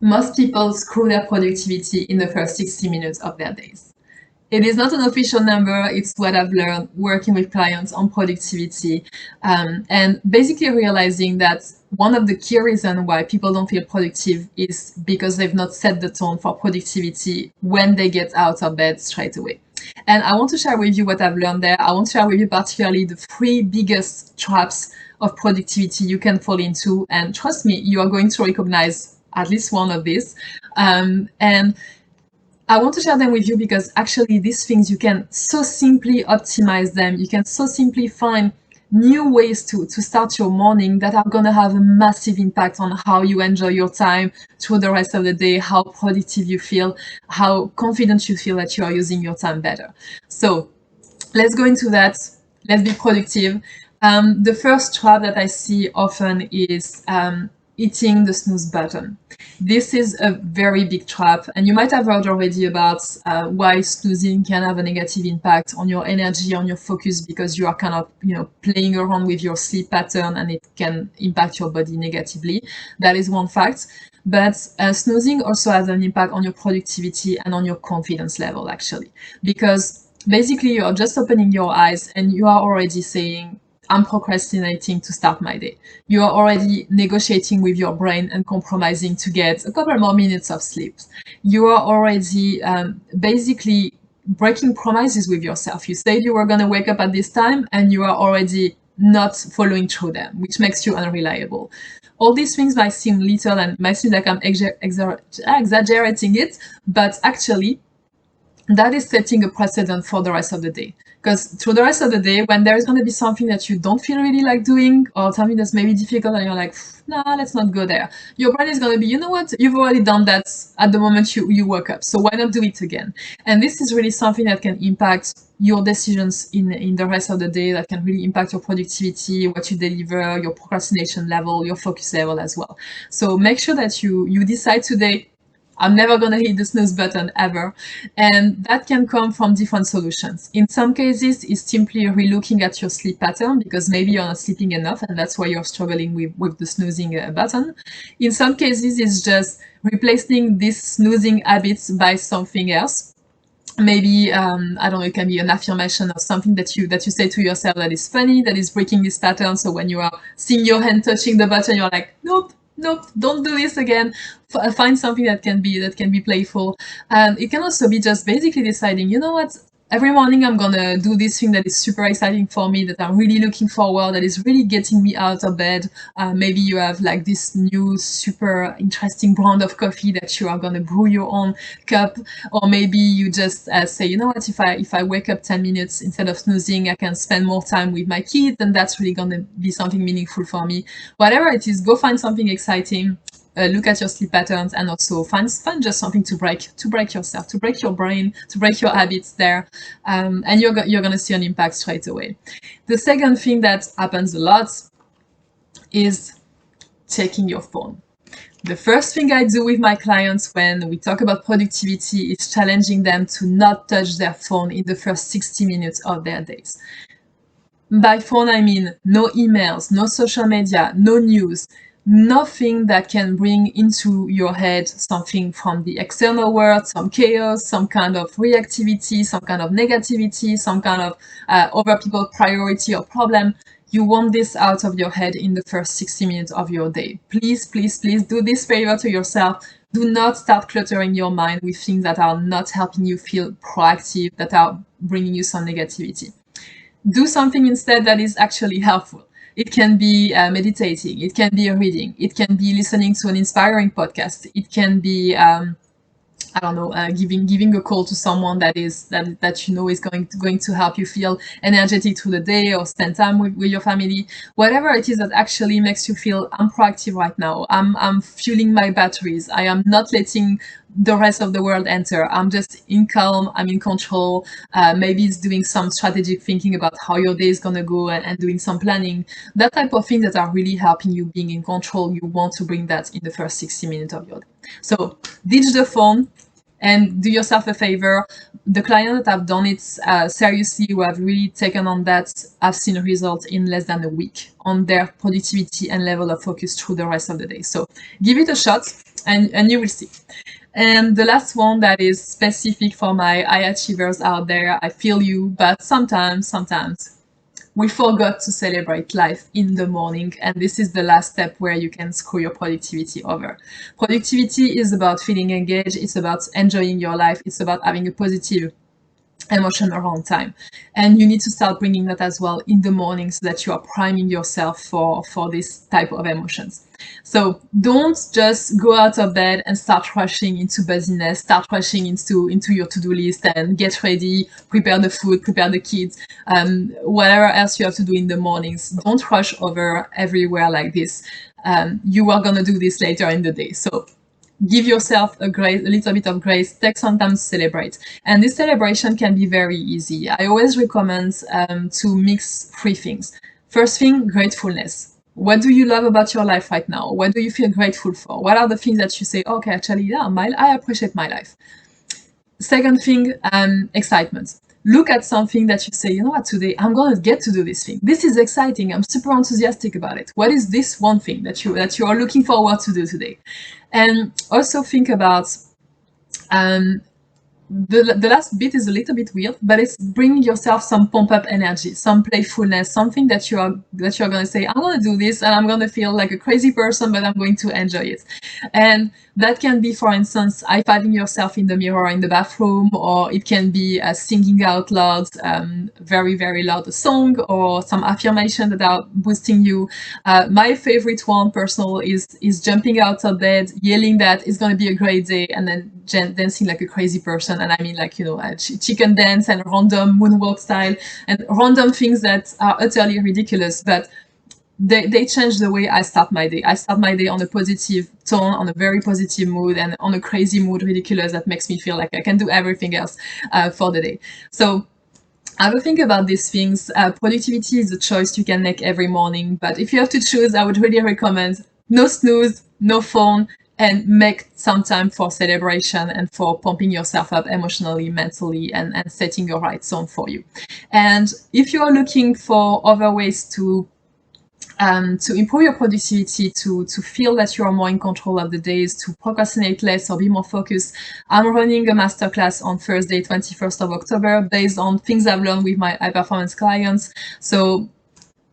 Most people screw their productivity in the first 60 minutes of their days. It is not an official number. It's what I've learned working with clients on productivity, and basically realizing that one of the key reasons why people don't feel productive is because they've not set the tone for productivity when they get out of bed straight away. And I want to share with you what I've learned there. I want to share with you particularly the 3 biggest traps of productivity you can fall into. And trust me, you are going to recognize at least one of these. And I want to share them with you because actually these things, you can so simply optimize them. You can so simply find new ways to start your morning that are going to have a massive impact on how you enjoy your time through the rest of the day, how productive you feel, how confident you feel that you are using your time better. So let's go into that. Let's be productive. The first trap that I see often is hitting the snooze button. This is a very big trap, and you might have heard already about why snoozing can have a negative impact on your energy, on your focus, because you are kind of, playing around with your sleep pattern, and it can impact your body negatively. That is one fact. But snoozing also has an impact on your productivity and on your confidence level, actually, because basically you're just opening your eyes and you are already saying, I'm procrastinating to start my day. You are already negotiating with your brain and compromising to get a couple more minutes of sleep. You are already basically breaking promises with yourself. You said you were going to wake up at this time and you are already not following through them, which makes you unreliable. All these things might seem little and might seem like I'm exaggerating it, but actually that is setting a precedent for the rest of the day. Because through the rest of the day, when there's going to be something that you don't feel really like doing, or something that's maybe difficult, and you're like, nah, let's not go there, your brain is going to be, you know what, you've already done that at the moment you woke up, so why not do it again? And this is really something that can impact your decisions in the rest of the day, that can really impact your productivity, what you deliver, your procrastination level, your focus level as well. So make sure that you decide today, I'm never going to hit the snooze button ever. And that can come from different solutions. In some cases, it's simply relooking at your sleep pattern, because maybe you're not sleeping enough and that's why you're struggling with the snoozing button. In some cases, it's just replacing these snoozing habits by something else. Maybe, I don't know, it can be an affirmation or something that you say to yourself that is funny, that is breaking this pattern. So when you are seeing your hand touching the button, you're like, nope, don't do this again. Find something that can be playful. And it can also be just basically deciding, you know what, every morning I'm gonna do this thing that is super exciting for me, that I'm really looking forward, that is really getting me out of bed. Maybe you have like this new super interesting brand of coffee that you are gonna brew your own cup, or maybe you just say, you know what, if I wake up 10 minutes instead of snoozing, I can spend more time with my kids, and that's really gonna be something meaningful for me. Whatever it is, go find something exciting. Look at your sleep patterns, and also find just something to break yourself, to break your brain, to break your habits there, and you're going to see an impact straight away. The second thing that happens a lot is checking your phone. The first thing I do with my clients when we talk about productivity is challenging them to not touch their phone in the first 60 minutes of their days. By phone, I mean no emails, no social media, no news, nothing that can bring into your head something from the external world, some chaos, some kind of reactivity, some kind of negativity, some kind of other people's priority or problem. You want this out of your head in the first 60 minutes of your day. Please, please, please do this favor to yourself. Do not start cluttering your mind with things that are not helping you feel proactive, that are bringing you some negativity. Do something instead that is actually helpful. It can be meditating, it can be reading, it can be listening to an inspiring podcast, it can be I don't know, giving a call to someone that you know is going to help you feel energetic through the day, or spend time with your family. Whatever it is that actually makes you feel, I'm proactive right now, I'm fueling my batteries, I am not letting the rest of the world enter, I'm just in calm, I'm in control. Maybe it's doing some strategic thinking about how your day is going to go, and doing some planning. That type of things that are really helping you being in control, you want to bring that in the first 60 minutes of your day. So ditch the phone and do yourself a favor. The clients that have done it seriously, who have really taken on that, have seen results in less than a week on their productivity and level of focus through the rest of the day. So give it a shot. and you will see. And the last one that is specific for my high achievers out there, I feel you, but sometimes we forgot to celebrate life in the morning, and this is the last step where you can screw your productivity over. Productivity is about feeling engaged, it's about enjoying your life, it's about having a positive emotion around time, and you need to start bringing that as well in the morning so that you are priming yourself for this type of emotions. So don't just go out of bed and start rushing into busyness, start rushing into your to-do list and get ready, prepare the food, prepare the kids, whatever else you have to do in the mornings. Don't rush over everywhere like this. You are going to do this later in the day. So give yourself a little bit of grace, take some time to celebrate. And this celebration can be very easy. I always recommend to mix three things. First thing, gratefulness. What do you love about your life right now? What do you feel grateful for? What are the things that you say, okay, actually, yeah, I appreciate my life. Second thing, excitement. Look at something that you say, you know what, today I'm going to get to do this thing. This is exciting. I'm super enthusiastic about it. What is this one thing that you are looking forward to do today? And also think about the last bit is a little bit weird, but it's bringing yourself some pump up energy, some playfulness, something that you're going to say, I'm going to do this and I'm going to feel like a crazy person, but I'm going to enjoy it. And that can be, for instance, high-fiving yourself in the mirror in the bathroom, or it can be singing out loud, very, very loud a song, or some affirmation that are boosting you. My favorite one, personal, is jumping out of bed, yelling that it's going to be a great day, and then dancing like a crazy person. And I mean, like, you know, a chicken dance and random moonwalk style and random things that are utterly ridiculous, but they change the way I start my day. I start my day on a positive tone, on a very positive mood, and on a crazy mood, ridiculous, that makes me feel like I can do everything else for the day. So have a think about these things. Productivity is a choice you can make every morning, but if you have to choose, I would really recommend no snooze, no phone, and make some time for celebration and for pumping yourself up emotionally, mentally, and setting your right tone for you. And if you are looking for other ways to improve your productivity, to feel that you are more in control of the days, to procrastinate less or be more focused, I'm running a masterclass on Thursday, 21st of October, based on things I've learned with my high-performance clients. So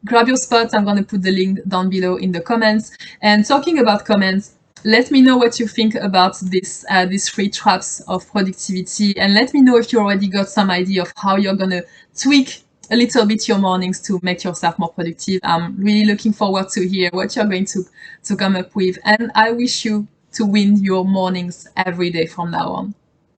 grab your spot. I'm going to put the link down below in the comments. And talking about comments, let me know what you think about these 3 traps of productivity, and let me know if you already got some idea of how you're going to tweak a little bit your mornings to make yourself more productive. I'm really looking forward to hear what you're going to come up with, and I wish you to win your mornings every day from now on.